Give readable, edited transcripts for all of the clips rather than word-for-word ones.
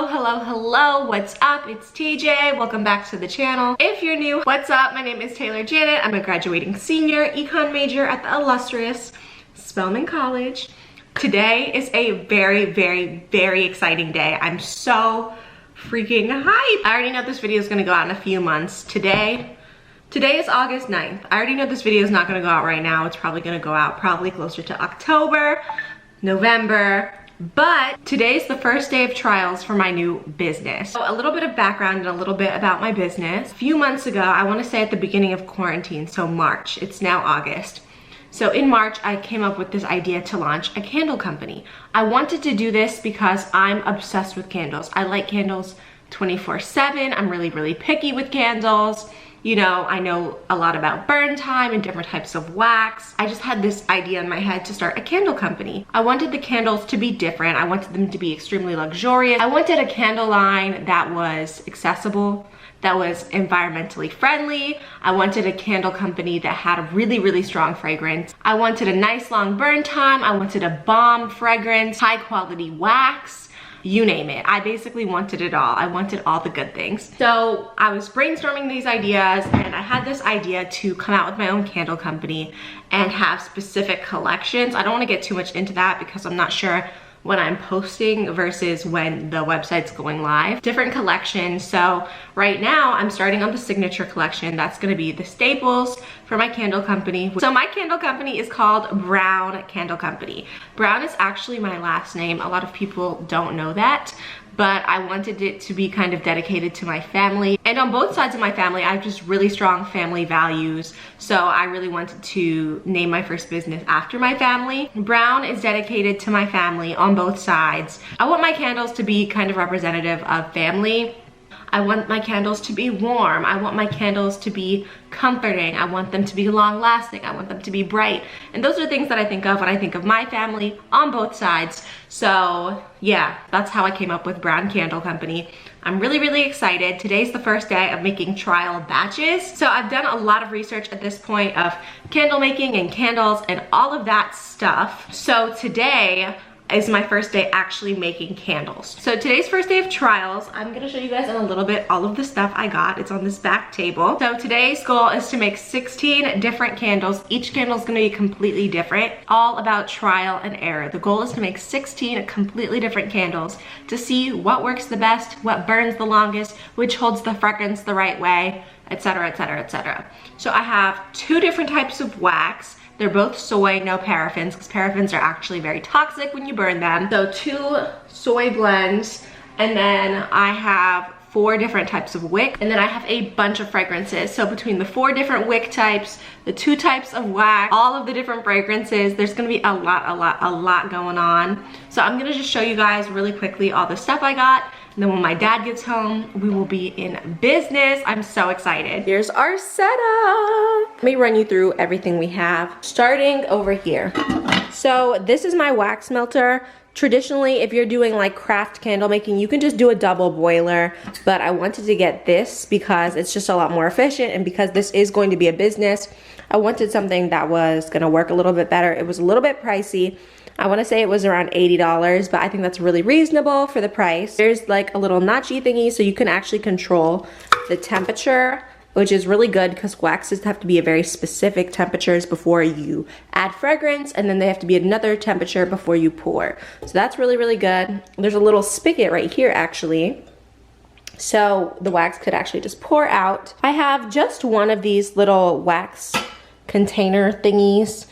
Hello, what's up? It's TJ. Welcome back to the channel. If you're new, what's up? My name is Taylor Janet. I'm a graduating senior econ major at the illustrious Spelman College. Today is a very exciting day. I'm so freaking hyped. I already know this video is gonna go out in a few months. Today is August 9th. I already know this video is not gonna go out right now. It's probably gonna go out probably closer to October, November. But today's the first day of trials for my new business. So a little bit of background and a little bit about my business. A few months ago, I want to say at the beginning of quarantine, so March, it's now August. So in March, I came up with this idea to launch a candle company. I wanted to do this because I'm obsessed with candles. I like candles 24/7. I'm really picky with candles. You know, I know a lot about burn time and different types of wax. I just had this idea in my head to start a candle company. I wanted the candles to be different. I wanted them to be extremely luxurious. I wanted a candle line that was accessible, that was environmentally friendly. I wanted a candle company that had a really strong fragrance. I wanted a nice long burn time. I wanted a bomb fragrance, high quality wax. You name it. I basically wanted it all. I wanted all the good things. So I was brainstorming these ideas and I had this idea to come out with my own candle company and have specific collections. I don't want to get too much into that because I'm not sure when I'm posting versus when the website's going live. Different collections. So right now I'm starting on the signature collection. That's gonna be the staples for my candle company. So my candle company is called Brounn Candle Company. Brounn is actually my last name. A lot of people don't know that, but I wanted it to be kind of dedicated to my family. And on both sides of my family, I have just really strong family values. So I really wanted to name my first business after my family. Brounn is dedicated to my family on both sides. I want my candles to be kind of representative of family. I want my candles to be warm. I want my candles to be comforting. I want them to be long lasting. I want them to be bright. And those are things that I think of when I think of my family on both sides. So yeah, that's how I came up with Brounn Candle Company. I'm really excited. Today's the first day of making trial batches. So I've done a lot of research at this point of candle making and candles and all of that stuff. So today is my first day actually making candles. So today's first day of trials. I'm gonna show you guys in a little bit all of the stuff I got. It's on this back table. So today's goal is to make 16 different candles. Each candle is gonna be completely different. All about trial and error. The goal is to make 16 completely different candles to see what works the best, what burns the longest, which holds the fragrance the right way, etc. etc. So I have two different types of wax. They're both soy, no paraffins, because paraffins are actually very toxic when you burn them. So 2 soy blends, and then I have 4 different types of wick, and then I have a bunch of fragrances. So between the 4 different wick types, the 2 types of wax, all of the different fragrances, there's gonna be a lot going on. So I'm gonna just show you guys really quickly all the stuff I got. And then when my dad gets home, we will be in business. I'm so excited. Here's our setup. Let me run you through everything we have. Starting over here. So this is my wax melter. Traditionally, if you're doing like craft candle making, you can just do a double boiler, but I wanted to get this because it's just a lot more efficient, and because this is going to be a business, I wanted something that was gonna work a little bit better. It was a little bit pricey. I want to say it was around $80, but I think that's really reasonable for the price. There's like a little notchy thingy so you can actually control the temperature, which is really good because waxes have to be at very specific temperatures before you add fragrance, and then they have to be at another temperature before you pour. So that's really good. There's a little spigot right here actually, so the wax could actually just pour out. I have just one of these little wax container thingies.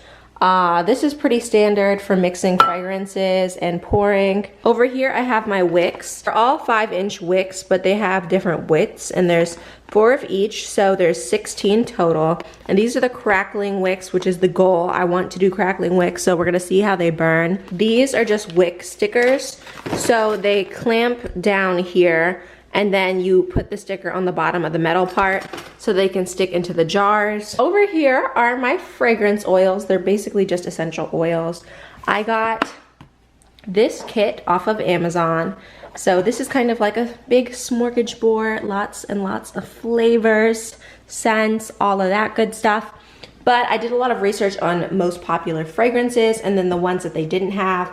This is pretty standard for mixing fragrances and pouring. Over here I have my wicks. They're all 5-inch wicks, but they have different widths, and there's 4 of each, so there's 16 total. And these are the crackling wicks, which is the goal. I want to do crackling wicks, so we're gonna see how they burn. These are just wick stickers, so they clamp down here, and then you put the sticker on the bottom of the metal part so they can stick into the jars. Over here are my fragrance oils. They're basically just essential oils. I got this kit off of Amazon. So this is kind of like a big smorgasbord, lots and lots of flavors, scents, all of that good stuff. But I did a lot of research on most popular fragrances, and then the ones that they didn't have,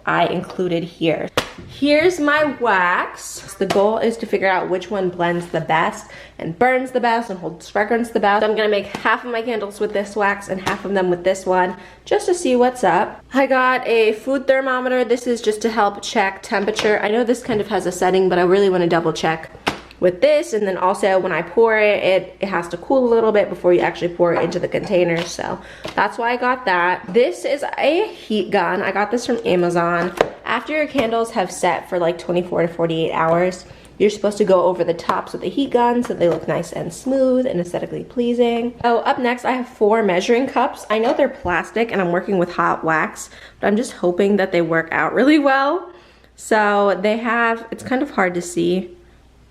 I included here. Here's my wax. The goal is to figure out which one blends the best and burns the best and holds fragrance the best. So I'm gonna make half of my candles with this wax and half of them with this one, just to see what's up. I got a food thermometer. This is just to help check temperature. I know this kind of has a setting, but I really wanna double check with this, and then also when I pour it, it has to cool a little bit before you actually pour it into the container, so that's why I got that. This is a heat gun. I got this from Amazon. After your candles have set for like 24 to 48 hours, you're supposed to go over the tops with the heat gun so they look nice and smooth and aesthetically pleasing. Oh, up next I have 4 measuring cups. I know they're plastic and I'm working with hot wax, but I'm just hoping that they work out really well. So they have, it's kind of hard to see,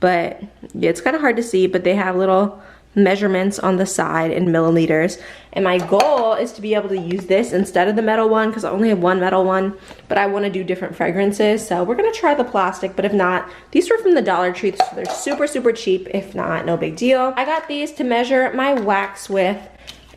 but yeah, it's kind of hard to see, but they have little measurements on the side in milliliters. And my goal is to be able to use this instead of the metal one, because I only have one metal one, but I want to do different fragrances. So we're gonna try the plastic, but if not, these were from the Dollar Tree, so they're super, super cheap. If not, no big deal. I got these to measure my wax with,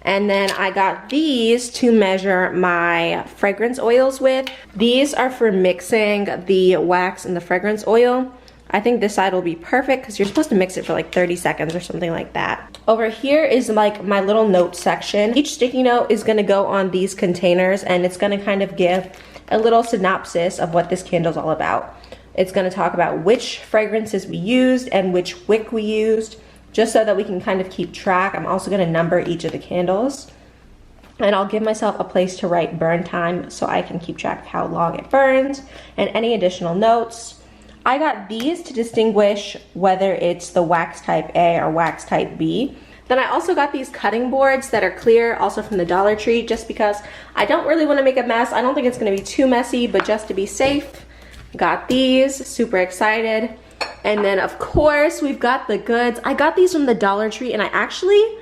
and then I got these to measure my fragrance oils with. These are for mixing the wax and the fragrance oil. I think this side will be perfect because you're supposed to mix it for like 30 seconds or something like that. Over here is like my little note section. Each sticky note is gonna go on these containers, and it's gonna kind of give a little synopsis of what this candle's all about. It's gonna talk about which fragrances we used and which wick we used, just so that we can kind of keep track. I'm also gonna number each of the candles. And I'll give myself a place to write burn time so I can keep track of how long it burns and any additional notes. I got these to distinguish whether it's the wax type A or wax type B. Then I also got these cutting boards that are clear, also from the Dollar Tree, just because I don't really want to make a mess. I don't think it's going to be too messy, but just to be safe, got these. Super excited. And then of course we've got the goods. I got these from the Dollar Tree, and I actually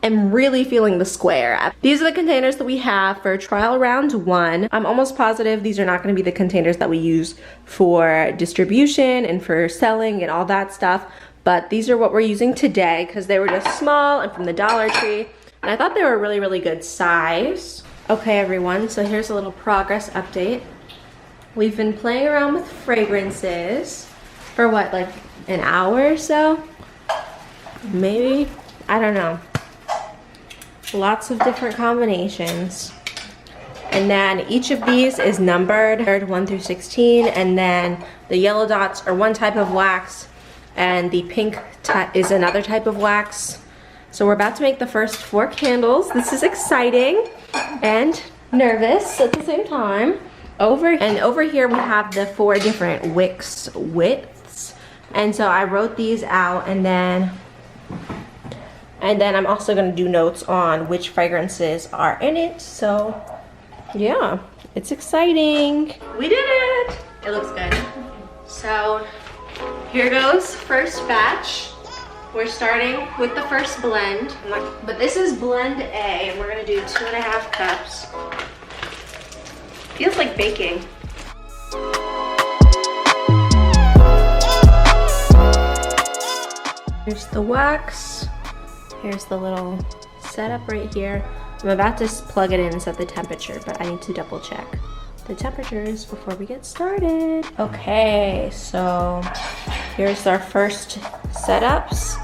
am really feeling the square. These are the containers that we have for trial round 1. I'm almost positive these are not going to be the containers that we use for distribution and for selling and all that stuff, but these are what we're using today because they were just small and from the Dollar Tree, and I thought they were a really, really good size. Okay everyone, so here's a little progress update. We've been playing around with fragrances for what, like an hour or so? Maybe? I don't know. Lots of different combinations, and then each of these is numbered 1 through 16, and then the yellow dots are one type of wax and the pink is another type of wax. So we're about to make the first 4 candles. This is exciting and nervous at the same time. Over here we have the 4 different wicks widths, and so I wrote these out, and then I'm also going to do notes on which fragrances are in it. So yeah, it's exciting. We did it. It looks good. So here goes first batch. We're starting with the first blend. But this is blend A, and we're going to do 2.5 cups. Feels like baking. Here's the wax. Here's the little setup right here. I'm about to plug it in and set the temperature, but I need to double check the temperatures before we get started. Okay, so here's our first setups.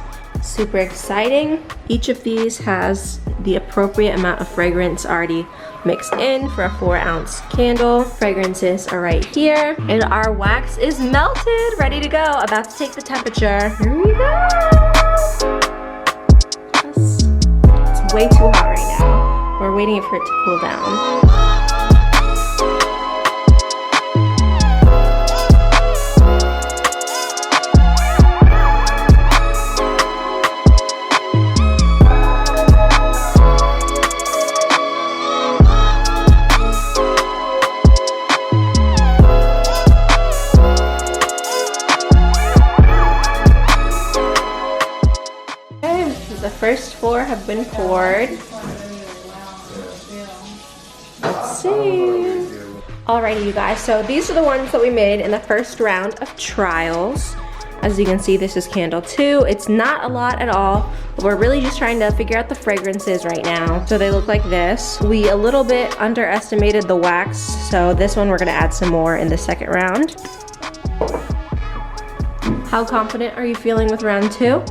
Super exciting. Each of these has the appropriate amount of fragrance already mixed in for a 4-ounce candle. Fragrances are right here, and our wax is melted, ready to go. About to take the temperature. Here we go. It's way too hot right now. We're waiting for it to cool down. The first 4 have been poured. Let's see. Alrighty, you guys, so these are the ones that we made in the first round of trials. As you can see, this is candle 2. It's not a lot at all, but we're really just trying to figure out the fragrances right now. So they look like this. We a little bit underestimated the wax, so this one we're gonna add some more in the second round. How confident are you feeling with round 2?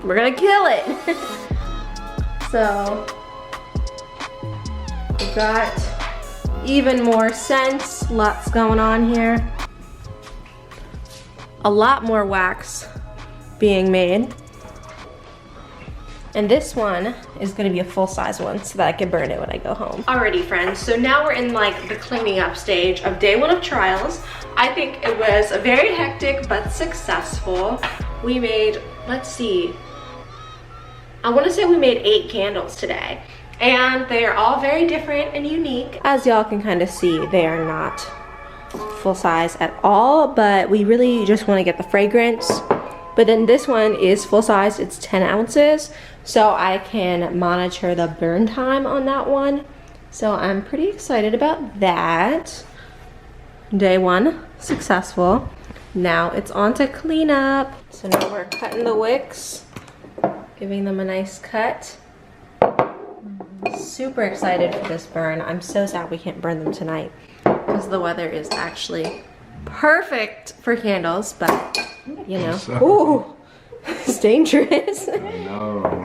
We're gonna kill it. So, we've got even more scents, lots going on here. A lot more wax being made. And this one is gonna be a full-size one so that I can burn it when I go home. Alrighty friends, so now we're in like the cleaning up stage of day 1 of trials. I think it was very hectic but successful. We made, let's see, I wanna say we made 8 candles today. And they are all very different and unique. As y'all can kind of see, they are not full size at all, but we really just wanna get the fragrance. But then this one is full size, it's 10 ounces. So I can monitor the burn time on that one. So I'm pretty excited about that. Day 1, successful. Now it's on to clean up. So now we're cutting the wicks, giving them a nice cut. Super excited for this burn. I'm so sad we can't burn them tonight because the weather is actually perfect for candles, but you know, ooh, it's dangerous. I know.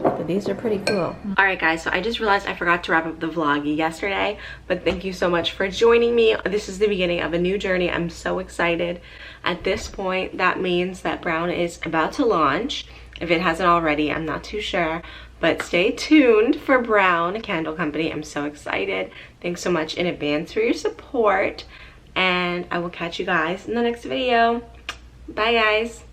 But these are pretty cool. All right guys, so I just realized I forgot to wrap up the vlog yesterday, but thank you so much for joining me. This is the beginning of a new journey. I'm so excited. At this point, that means that Brounn is about to launch. If it hasn't already, I'm not too sure, but stay tuned for Brounn Candle Company. I'm so excited. Thanks so much in advance for your support, and I will catch you guys in the next video. Bye guys.